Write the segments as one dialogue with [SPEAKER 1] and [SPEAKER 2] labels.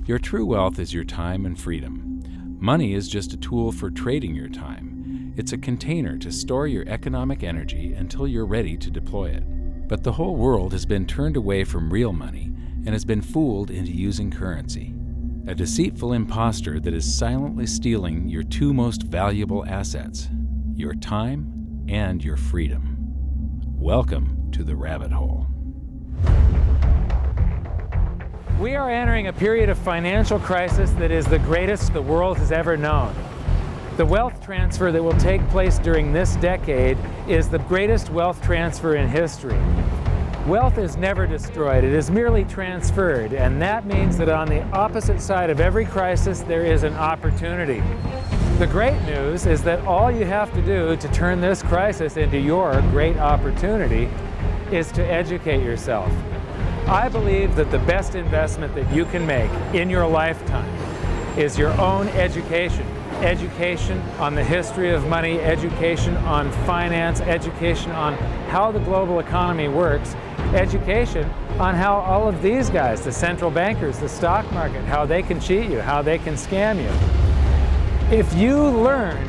[SPEAKER 1] Your true wealth is your time and freedom. Money is just a tool for trading your time. It's a container to store your economic energy until you're ready to deploy it. But the whole world has been turned away from real money and has been fooled into using currency. A deceitful imposter that is silently stealing your two most valuable assets, your time and your freedom. Welcome to the rabbit hole.
[SPEAKER 2] We are entering a period of financial crisis that is the greatest the world has ever known. The wealth transfer that will take place during this decade is the greatest wealth transfer in history. Wealth is never destroyed, it is merely transferred, and that means that on the opposite side of every crisis there is an opportunity. The great news is that all you have to do to turn this crisis into your great opportunity is to educate yourself. I believe that the best investment that you can make in your lifetime is your own education. Education on the history of money, education on finance, education on how the global economy works, education on how all of these guys, the central bankers, the stock market, how they can cheat you, how they can scam you. If you learn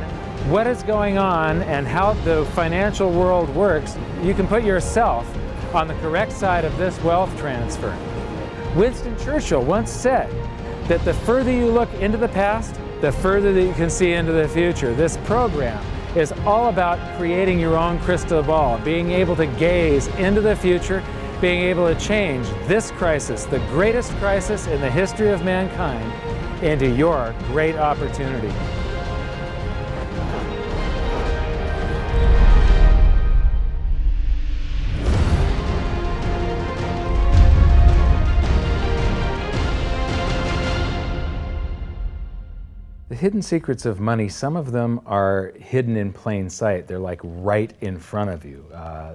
[SPEAKER 2] what is going on and how the financial world works, you can put yourself on the correct side of this wealth transfer. Winston Churchill once said that the further you look into the past, the further that you can see into the future. This program is all about creating your own crystal ball, being able to gaze into the future, being able to change this crisis, the greatest crisis in the history of mankind, into your great opportunity. The hidden secrets of money, some of them are hidden in plain sight. They're like right in front of you.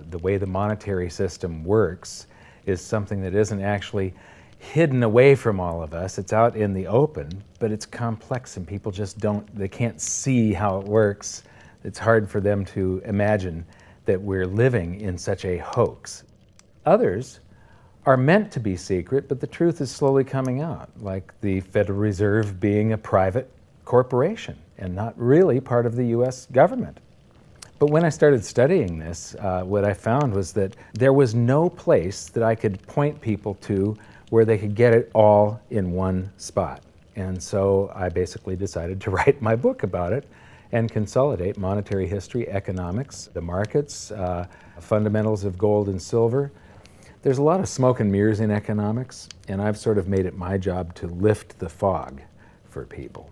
[SPEAKER 2] The way the monetary system works is something that isn't actually hidden away from all of us. It's out in the open, but it's complex and people just they can't see how it works. It's hard for them to imagine that we're living in such a hoax. Others are meant to be secret, but the truth is slowly coming out, like the Federal Reserve being a private corporation and not really part of the U.S. government. But when I started studying this, what I found was that there was no place that I could point people to where they could get it all in one spot. And so I basically decided to write my book about it and consolidate monetary history, economics, the markets, fundamentals of gold and silver. There's a lot of smoke and mirrors in economics, and I've sort of made it my job to lift the fog for people.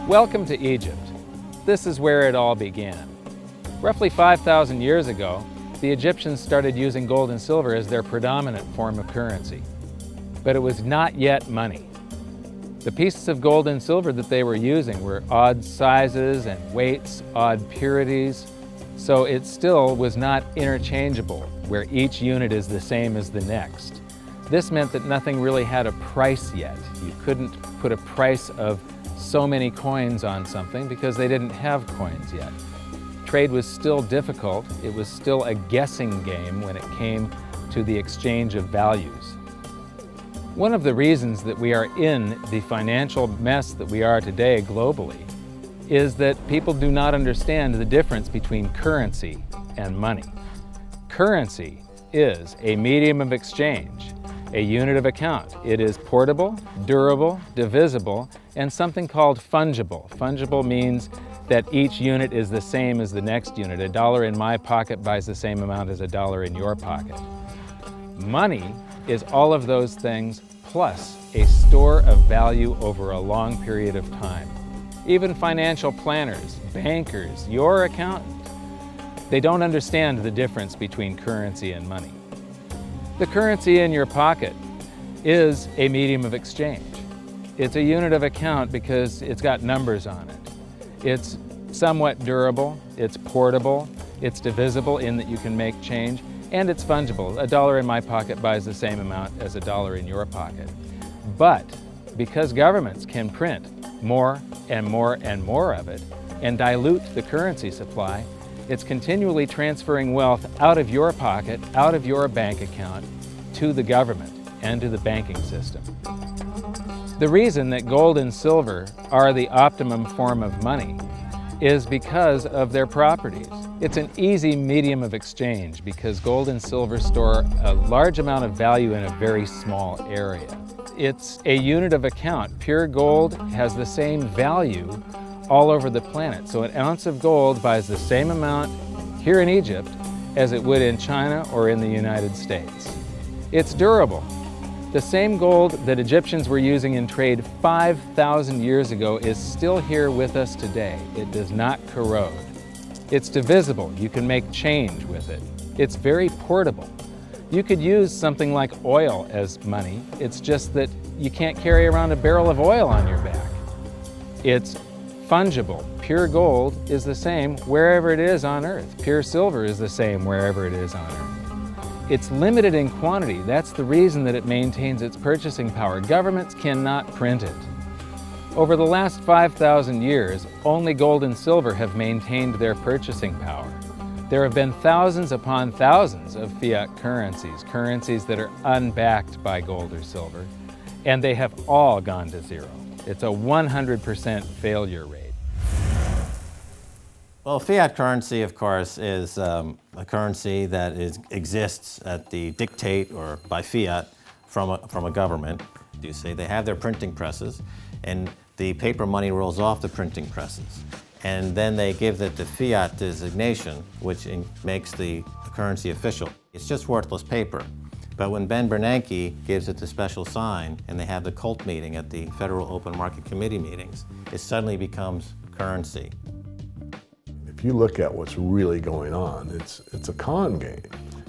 [SPEAKER 2] Welcome to Egypt. This is where it all began. Roughly 5,000 years ago, the Egyptians started using gold and silver as their predominant form of currency. But it was not yet money. The pieces of gold and silver that they were using were odd sizes and weights, odd purities, so it still was not interchangeable, where each unit is the same as the next. This meant that nothing really had a price yet. You couldn't put a price of so many coins on something because they didn't have coins yet. Trade was still difficult. It was still a guessing game when it came to the exchange of values. One of the reasons that we are in the financial mess that we are today globally is that people do not understand the difference between currency and money. Currency is a medium of exchange, a unit of account. It is portable, durable, divisible, and something called fungible. Fungible means that each unit is the same as the next unit. $1 in my pocket buys the same amount as $1 in your pocket. Money is all of those things plus a store of value over a long period of time. Even financial planners, bankers, your accountant, they don't understand the difference between currency and money. The currency in your pocket is a medium of exchange. It's a unit of account because it's got numbers on it. It's somewhat durable, it's portable, it's divisible in that you can make change, and it's fungible. $1 in my pocket buys the same amount as $1 in your pocket. But because governments can print more and more and more of it, and dilute the currency supply, it's continually transferring wealth out of your pocket, out of your bank account, to the government and to the banking system. The reason that gold and silver are the optimum form of money is because of their properties. It's an easy medium of exchange because gold and silver store a large amount of value in a very small area. It's a unit of account. Pure gold has the same value all over the planet. So an ounce of gold buys the same amount here in Egypt as it would in China or in the United States. It's durable. The same gold that Egyptians were using in trade 5,000 years ago is still here with us today. It does not corrode. It's divisible. You can make change with it. It's very portable. You could use something like oil as money. It's just that you can't carry around a barrel of oil on your back. It's fungible. Pure gold is the same wherever it is on Earth. Pure silver is the same wherever it is on Earth. It's limited in quantity. That's the reason that it maintains its purchasing power. Governments cannot print it. Over the last 5,000 years, only gold and silver have maintained their purchasing power. There have been thousands upon thousands of fiat currencies, currencies that are unbacked by gold or silver, and they have all gone to zero. It's a 100% failure rate.
[SPEAKER 3] Well, fiat currency, of course, is a currency that exists at the dictate or by fiat from a government. You see, they have their printing presses, and the paper money rolls off the printing presses. And then they give it the fiat designation, which makes the currency official. It's just worthless paper. But when Ben Bernanke gives it the special sign, and they have the cult meeting at the Federal Open Market Committee meetings, it suddenly becomes currency.
[SPEAKER 4] If you look at what's really going on, it's a con game.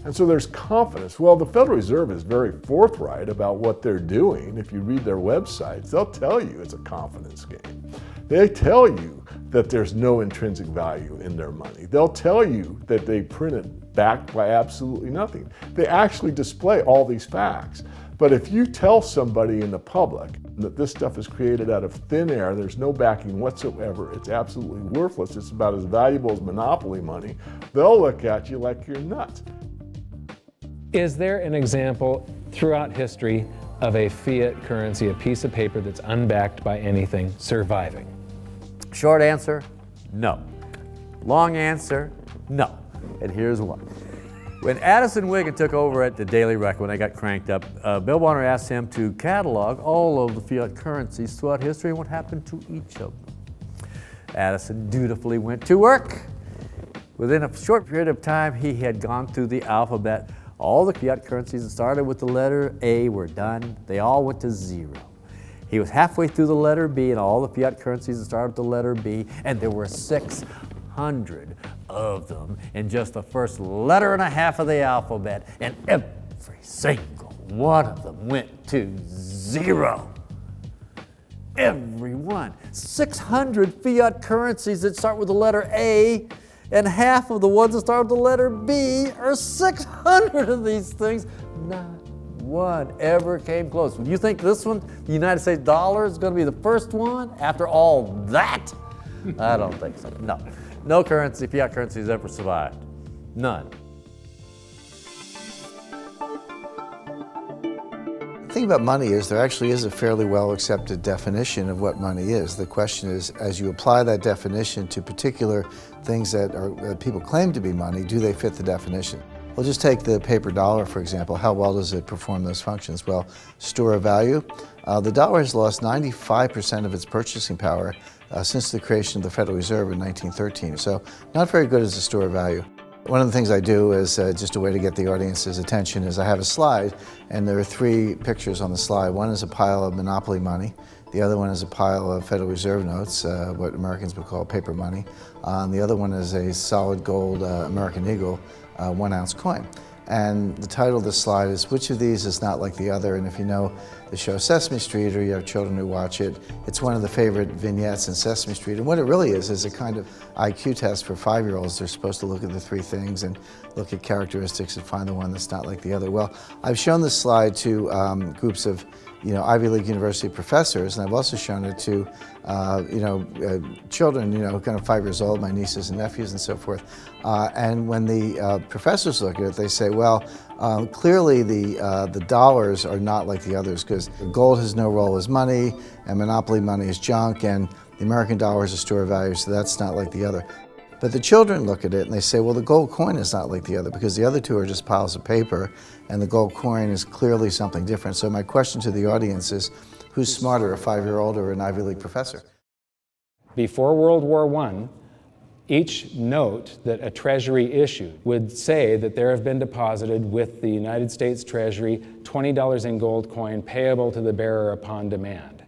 [SPEAKER 4] And so there's confidence. Well, the Federal Reserve is very forthright about what they're doing. If you read their websites, they'll tell you it's a confidence game. They tell you that there's no intrinsic value in their money. They'll tell you that they print it backed by absolutely nothing. They actually display all these facts. But if you tell somebody in the public that this stuff is created out of thin air, there's no backing whatsoever, it's absolutely worthless, it's about as valuable as monopoly money, they'll look at you like you're nuts.
[SPEAKER 2] Is there an example throughout history of a fiat currency, a piece of paper that's unbacked by anything, surviving?
[SPEAKER 5] Short answer, no. Long answer, no. And here's why. When Addison Wiggin took over at the Daily Record, when they got cranked up, Bill Warner asked him to catalog all of the fiat currencies throughout history and what happened to each of them. Addison dutifully went to work. Within a short period of time, he had gone through the alphabet. All the fiat currencies that started with the letter A were done. They all went to zero. He was halfway through the letter B, and all the fiat currencies that started with the letter B, and there were 600 of them in just the first letter and a half of the alphabet, and every single one of them went to zero. Every one. 600 fiat currencies that start with the letter A, and half of the ones that start with the letter B are 600 of these things. Not one ever came close. You think this one, the United States dollar, is going to be the first one after all that? I don't think so. No. No currency, fiat currency has ever survived. None.
[SPEAKER 6] The thing about money is there actually is a fairly well accepted definition of what money is. The question is, as you apply that definition to particular things that people claim to be money, do they fit the definition? We'll just take the paper dollar, for example. How well does it perform those functions? Well, store of value. The dollar has lost 95% of its purchasing power since the creation of the Federal Reserve in 1913. So not very good as a store of value. One of the things I do is just a way to get the audience's attention is I have a slide, and there are 3 pictures on the slide. One is a pile of monopoly money. The other one is a pile of Federal Reserve notes, what Americans would call paper money. The other one is a solid gold American Eagle 1-ounce coin. And the title of the slide is, which of these is not like the other? And if you know the show Sesame Street, or you have children who watch it, it's one of the favorite vignettes in Sesame Street. And what it really is a kind of IQ test for 5-year-olds. They're supposed to look at the 3 things and look at characteristics and find the one that's not like the other. Well, I've shown this slide to groups of Ivy League University professors, and I've also shown it to, children, kind of 5 years old, my nieces and nephews and so forth. And when the professors look at it, they say, well, clearly the dollars are not like the others, because gold has no role as money, and monopoly money is junk, and the American dollar is a store of value, so that's not like the other. But the children look at it and they say, well, the gold coin is not like the other, because the other two are just piles of paper, and the gold coin is clearly something different. So my question to the audience is, who's smarter, a 5-year-old or an Ivy League professor?
[SPEAKER 2] Before World War I, each note that a treasury issued would say that there have been deposited with the United States Treasury $20 in gold coin payable to the bearer upon demand.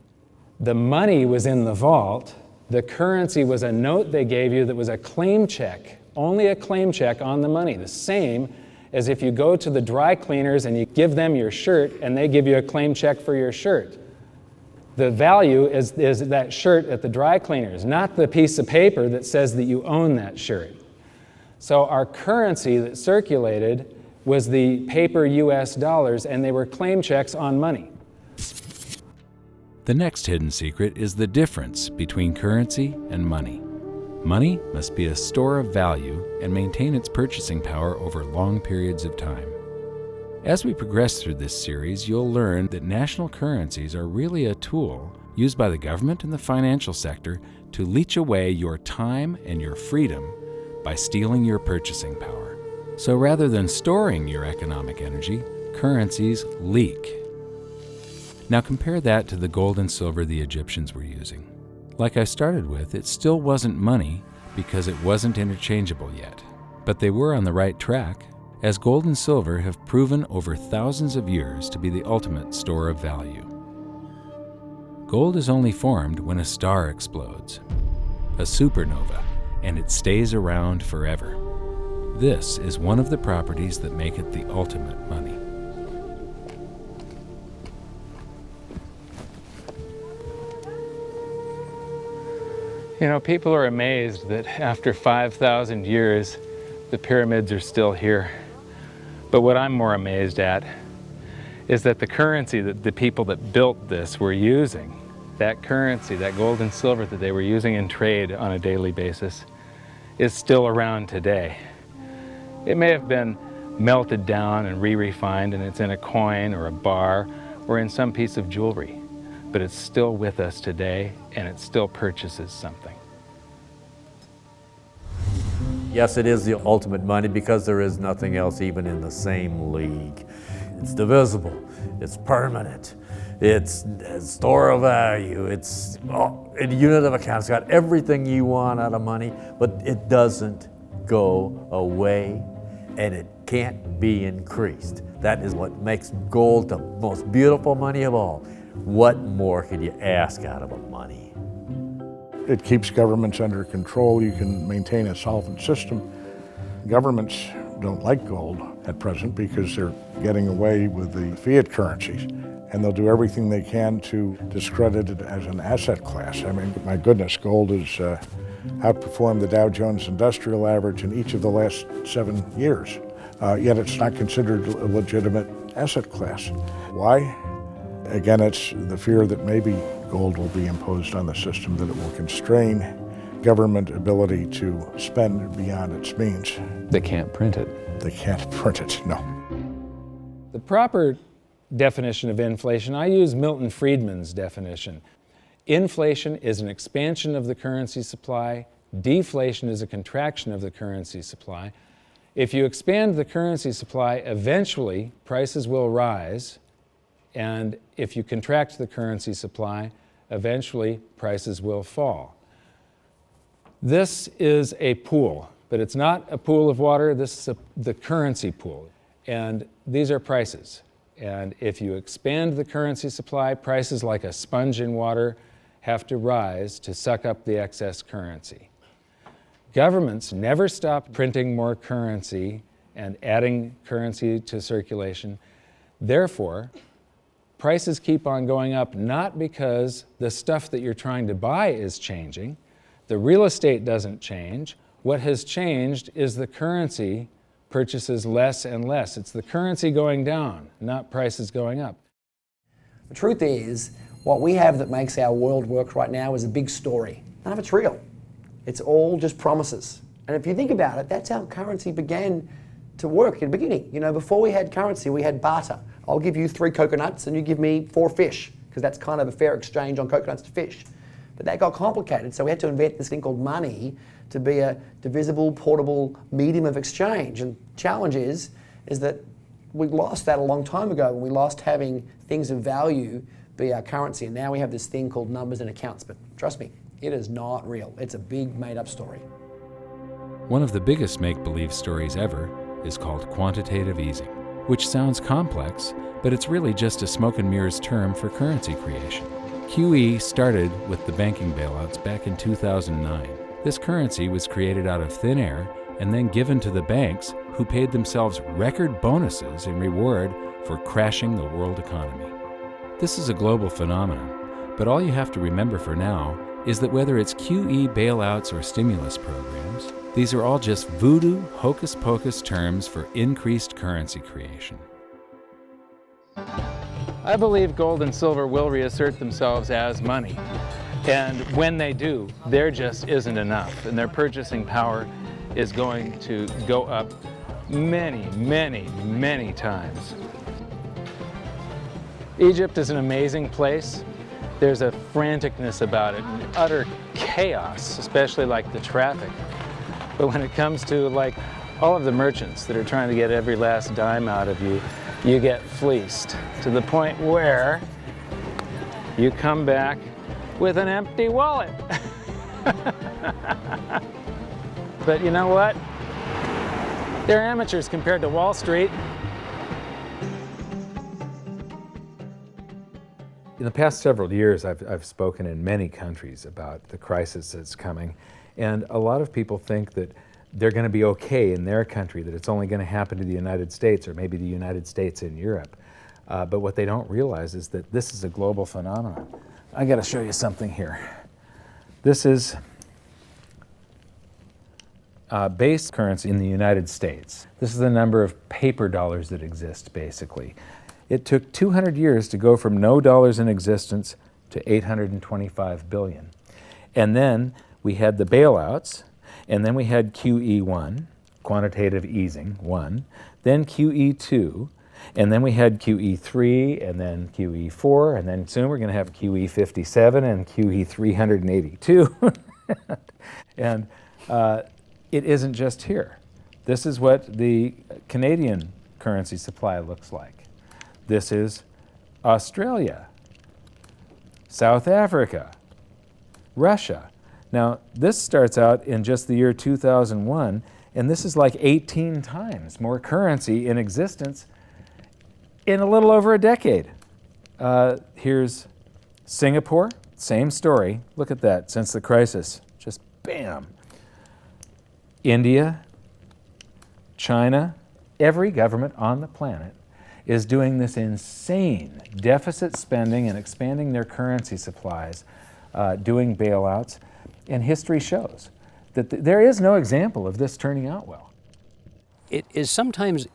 [SPEAKER 2] The money was in the vault. The currency was a note they gave you that was a claim check, only a claim check on the money, the same as if you go to the dry cleaners and you give them your shirt and they give you a claim check for your shirt. The value is that shirt at the dry cleaners, not the piece of paper that says that you own that shirt. So our currency that circulated was the paper US dollars, and they were claim checks on money.
[SPEAKER 1] The next hidden secret is the difference between currency and money. Money must be a store of value and maintain its purchasing power over long periods of time. As we progress through this series, you'll learn that national currencies are really a tool used by the government and the financial sector to leech away your time and your freedom by stealing your purchasing power. So rather than storing your economic energy, currencies leak. Now compare that to the gold and silver the Egyptians were using. Like I started with, it still wasn't money because it wasn't interchangeable yet. But they were on the right track, as gold and silver have proven over thousands of years to be the ultimate store of value. Gold is only formed when a star explodes, a supernova, and it stays around forever. This is one of the properties that make it the ultimate money.
[SPEAKER 2] People are amazed that after 5,000 years, the pyramids are still here. But what I'm more amazed at is that the currency that the people that built this were using, that currency, that gold and silver that they were using in trade on a daily basis, is still around today. It may have been melted down and re-refined, and it's in a coin or a bar or in some piece of jewelry, but it's still with us today, and it still purchases something.
[SPEAKER 5] Yes, it is the ultimate money because there is nothing else even in the same league. It's divisible, it's permanent, it's a store of value, it's a unit of account. It's got everything you want out of money, but it doesn't go away, and it can't be increased. That is what makes gold the most beautiful money of all. What more could you ask out of a money?
[SPEAKER 7] It keeps governments under control. You can maintain a solvent system. Governments don't like gold at present because they're getting away with the fiat currencies, and they'll do everything they can to discredit it as an asset class. I mean, my goodness, gold has outperformed the Dow Jones Industrial Average in each of the last 7 years, yet it's not considered a legitimate asset class. Why? Again, it's the fear that maybe gold will be imposed on the system, that it will constrain government ability to spend beyond its means.
[SPEAKER 2] They can't print it.
[SPEAKER 7] They can't print it, no.
[SPEAKER 2] The proper definition of inflation, I use Milton Friedman's definition. Inflation is an expansion of the currency supply. Deflation is a contraction of the currency supply. If you expand the currency supply, eventually prices will rise. And if you contract the currency supply, eventually prices will fall. This is a pool, but it's not a pool of water. This is the currency pool. And these are prices. And if you expand the currency supply, prices like a sponge in water have to rise to suck up the excess currency. Governments never stop printing more currency and adding currency to circulation. Therefore, prices keep on going up, not because the stuff that you're trying to buy is changing. The real estate doesn't change. What has changed is the currency purchases less and less. It's the currency going down, not prices going up.
[SPEAKER 8] The truth is, what we have that makes our world work right now is a big story. None of it's real. It's all just promises. And if you think about it, that's how currency began to work in the beginning. You know, before we had currency, we had barter. I'll give you 3 coconuts and you give me 4 fish, because that's kind of a fair exchange on coconuts to fish. But that got complicated, so we had to invent this thing called money to be a divisible, portable medium of exchange. And the challenge is that we lost that a long time ago when we lost having things of value be our currency. And now we have this thing called numbers and accounts. But trust me, it is not real. It's a big made-up story.
[SPEAKER 1] One of the biggest make-believe stories ever is called quantitative easing, which sounds complex, but it's really just a smoke and mirrors term for currency creation. QE started with the banking bailouts back in 2009. This currency was created out of thin air and then given to the banks, who paid themselves record bonuses in reward for crashing the world economy. This is a global phenomenon, but all you have to remember for now is that whether it's QE bailouts or stimulus programs, these are all just voodoo, hocus-pocus terms for increased currency creation.
[SPEAKER 2] I believe gold and silver will reassert themselves as money. And when they do, there just isn't enough. And their purchasing power is going to go up many, many, many times. Egypt is an amazing place. There's a franticness about it, and utter chaos, especially like the traffic. But when it comes to like all of the merchants that are trying to get every last dime out of you, you get fleeced to the point where you come back with an empty wallet. But you know what? They're amateurs compared to Wall Street.
[SPEAKER 1] In the past several years, I've spoken in many countries about the crisis that's coming, and a lot of people think that they're going to be okay in their country, that it's only going to happen to the United States or maybe the United States in Europe. But what they don't realize is that this is a global phenomenon. I got to show you something here. This is base currency in the United States. This is the number of paper dollars that exist, basically. It took 200 years to go from no dollars in existence to 825 billion. And then we had the bailouts, and then we had QE1, quantitative easing 1, then QE2, and then we had QE3, and then QE4, and then soon we're going to have QE57 and QE382. And it isn't just here. This is what the Canadian currency supply looks like. This is Australia, South Africa, Russia. Now, this starts out in just the year 2001, and this is like 18 times more currency in existence in a little over a decade. Here's Singapore, same story. Look at that, since the crisis, just bam. India, China, every government on the planet is doing this insane deficit spending and expanding their currency supplies, doing bailouts. And history shows that there is no example of this turning out well.
[SPEAKER 9] It is sometimes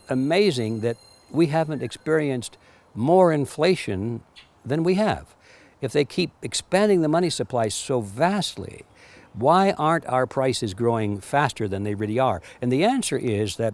[SPEAKER 9] amazing that we haven't experienced more inflation than we have. If they keep expanding the money supply so vastly, why aren't our prices growing faster than they really are? And the answer is that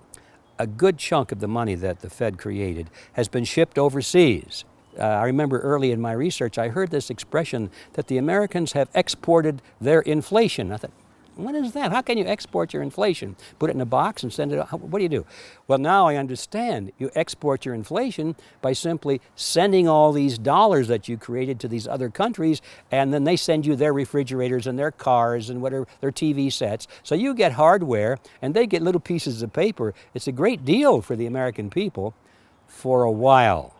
[SPEAKER 9] a good chunk of the money that the Fed created has been shipped overseas. I remember early in my research, I heard this expression that the Americans have exported their inflation. I thought, what is that? How can you export your inflation? Put it in a box and send it out? What do you do? Well, now I understand. You export your inflation by simply sending all these dollars that you created to these other countries, and then they send you their refrigerators and their cars and whatever, their TV sets. So you get hardware, and they get little pieces of paper. It's a great deal for the American people for a while.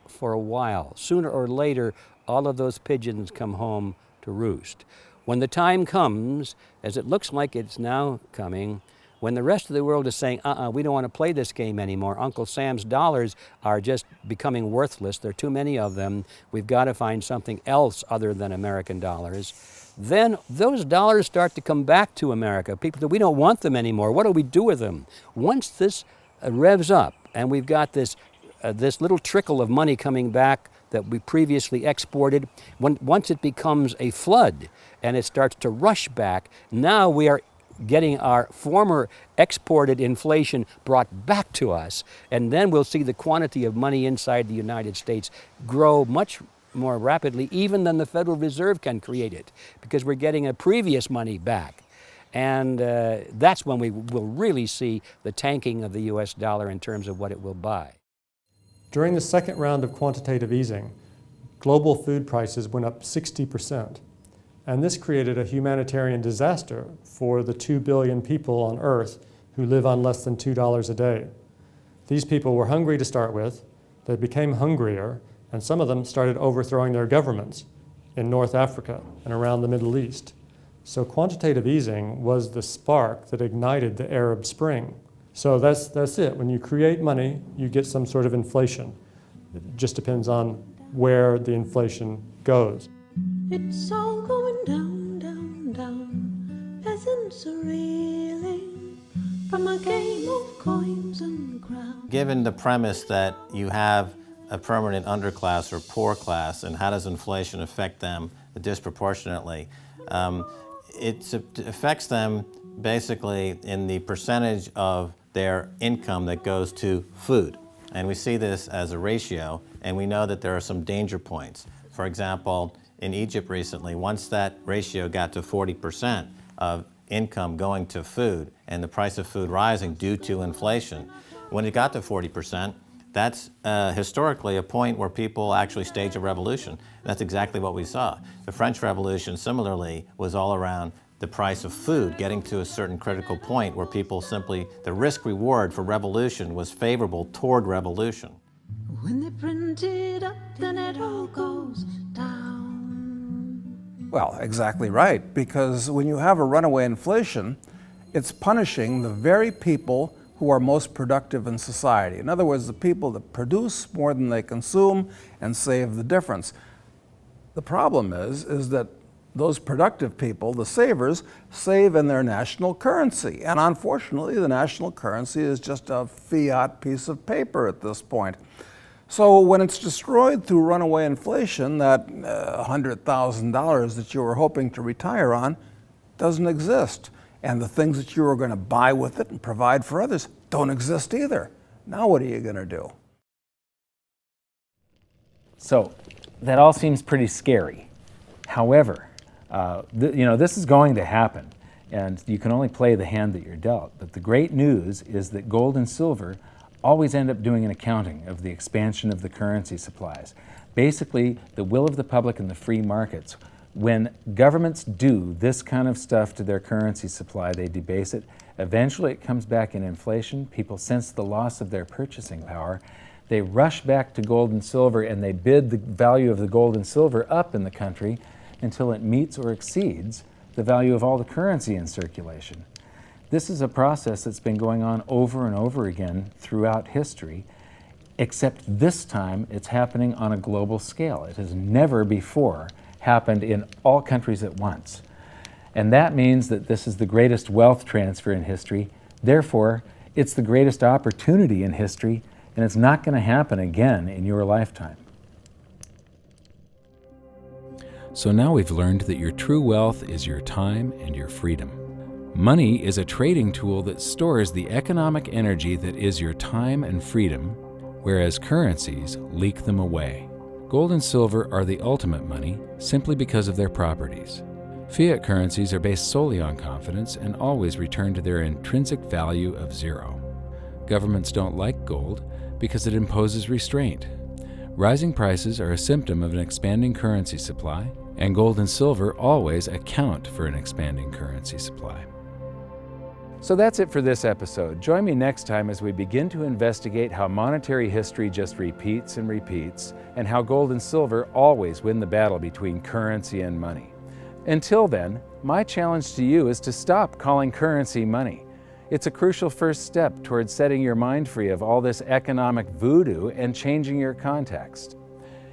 [SPEAKER 9] For a while. Sooner or later, all of those pigeons come home to roost. When the time comes, as it looks like it's now coming, when the rest of the world is saying, we don't want to play this game anymore, Uncle Sam's dollars are just becoming worthless, there are too many of them, we've got to find something else other than American dollars, then those dollars start to come back to America. People say, we don't want them anymore, what do we do with them? Once this revs up and we've got this little trickle of money coming back that we previously exported, once it becomes a flood and it starts to rush back, now we are getting our former exported inflation brought back to us, and then we'll see the quantity of money inside the United States grow much more rapidly even than the Federal Reserve can create it, because we're getting a previous money back. And that's when we will really see the tanking of the US dollar in terms of what it will buy.
[SPEAKER 10] During the second round of quantitative easing, global food prices went up 60%. And this created a humanitarian disaster for the 2 billion people on Earth who live on less than $2 a day. These people were hungry to start with, they became hungrier, and some of them started overthrowing their governments in North Africa and around the Middle East. So quantitative easing was the spark that ignited the Arab Spring. So that's it. When you create money, you get some sort of inflation. It just depends on where the inflation goes.
[SPEAKER 11] It's all going down, down, down. Peasants are reeling from a game of coins and crowns.
[SPEAKER 3] Given the premise that you have a permanent underclass or poor class, and how does inflation affect them disproportionately? It affects them basically in the percentage of their income that goes to food. And we see this as a ratio, and we know that there are some danger points. For example, in Egypt recently, once that ratio got to 40% of income going to food and the price of food rising due to inflation, when it got to 40%, that's historically a point where people actually stage a revolution. That's exactly what we saw. The French Revolution, similarly, was all around the price of food getting to a certain critical point where people simply, the risk-reward for revolution was favorable toward revolution.
[SPEAKER 11] When they print it up, then it all goes down.
[SPEAKER 12] Well, exactly right, because when you have a runaway inflation, it's punishing the very people who are most productive in society. In other words, the people that produce more than they consume and save the difference. The problem is that those productive people, the savers, save in their national currency. And unfortunately, the national currency is just a fiat piece of paper at this point. So when it's destroyed through runaway inflation, that $100,000 that you were hoping to retire on doesn't exist. And the things that you were going to buy with it and provide for others don't exist either. Now what are you going to do?
[SPEAKER 2] So that all seems pretty scary. However, this is going to happen, and you can only play the hand that you're dealt. But the great news is that gold and silver always end up doing an accounting of the expansion of the currency supplies. Basically, the will of the public and the free markets. When governments do this kind of stuff to their currency supply, they debase it. Eventually it comes back in inflation. People sense the loss of their purchasing power. They rush back to gold and silver, and they bid the value of the gold and silver up in the country until it meets or exceeds the value of all the currency in circulation. This is a process that's been going on over and over again throughout history, except this time it's happening on a global scale. It has never before happened in all countries at once. And that means that this is the greatest wealth transfer in history. Therefore, it's the greatest opportunity in history, and it's not going to happen again in your lifetime.
[SPEAKER 1] So now we've learned that your true wealth is your time and your freedom. Money is a trading tool that stores the economic energy that is your time and freedom, whereas currencies leak them away. Gold and silver are the ultimate money simply because of their properties. Fiat currencies are based solely on confidence and always return to their intrinsic value of zero. Governments don't like gold because it imposes restraint. Rising prices are a symptom of an expanding currency supply, and gold and silver always account for an expanding currency supply.
[SPEAKER 2] So that's it for this episode. Join me next time as we begin to investigate how monetary history just repeats and repeats, and how gold and silver always win the battle between currency and money. Until then, my challenge to you is to stop calling currency money. It's a crucial first step towards setting your mind free of all this economic voodoo and changing your context.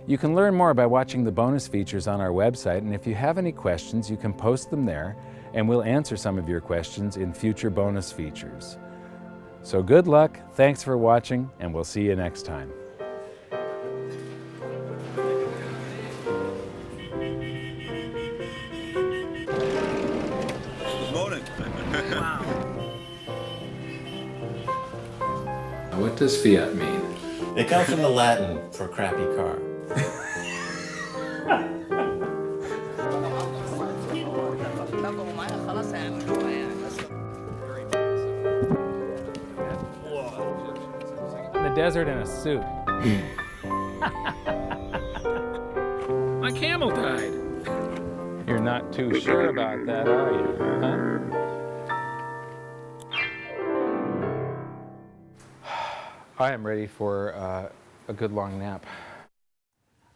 [SPEAKER 2] You can learn more by watching the bonus features on our website, and if you have any questions, you can post them there, and we'll answer some of your questions in future bonus features. So good luck, thanks for watching, and we'll see you next time.
[SPEAKER 1] What does fiat mean?
[SPEAKER 3] It comes from the Latin for crappy car.
[SPEAKER 2] In the desert in a suit.
[SPEAKER 1] My camel died.
[SPEAKER 2] You're not too sure about that, are you? Huh? I am ready for a good long nap.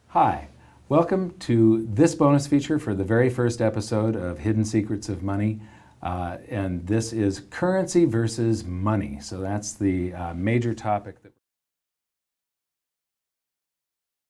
[SPEAKER 2] Hi, welcome to this bonus feature for the very first episode of Hidden Secrets of Money. And this is currency versus money. So that's the major topic that